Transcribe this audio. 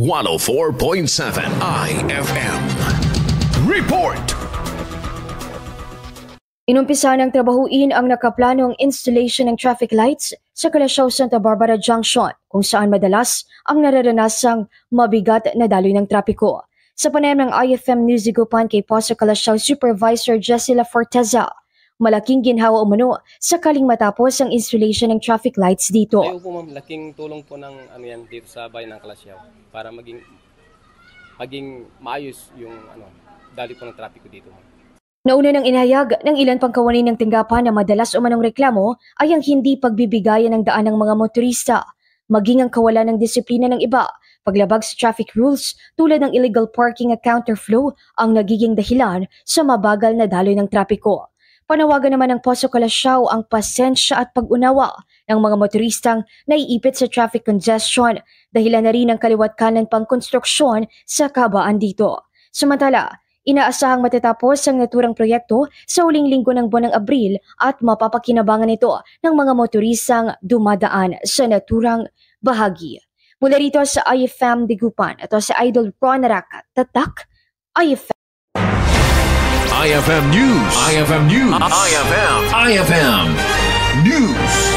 104.7 IFM. Report! Inumpisa ng trabahuin ang nakaplanong installation ng traffic lights sa Calasiao Santa Barbara Junction kung saan madalas ang nararanasang mabigat na daloy ng trapiko. Sa panayam ng IFM News Igupan kay Poso Calasiao Supervisor Jessila Forteza, malaking ginhawa umano sakaling matapos ang installation ng traffic lights dito. Ayaw po ma'am, laking tulong po ng yan dito sa bayan ng Calasiao para maging maayos yung daloy po ng trapiko dito. Nauna ng inahayag ng ilan pang kawani ng tanggapan na madalas umanong reklamo ay ang hindi pagbibigayan ng daan ng mga motorista, maging ang kawalan ng disiplina ng iba, paglabag sa traffic rules tulad ng illegal parking at counterflow ang nagiging dahilan sa mabagal na daloy ng trapiko. Panawagan naman ng Poso Calasiao ang pasensya at pag-unawa ng mga motoristang naiipit sa traffic congestion dahilan na rin ang kaliwat kanan pang konstruksyon sa kabaan dito. Samantala, inaasahang matatapos ang naturang proyekto sa huling linggo ng buwan ng Abril at mapapakinabangan ito ng mga motoristang dumadaan sa naturang bahagi. Mula rito sa IFM Digupan, ito sa Idol Ron Rakat, Tatak, IFM. IFM News. IFM News. IFM News.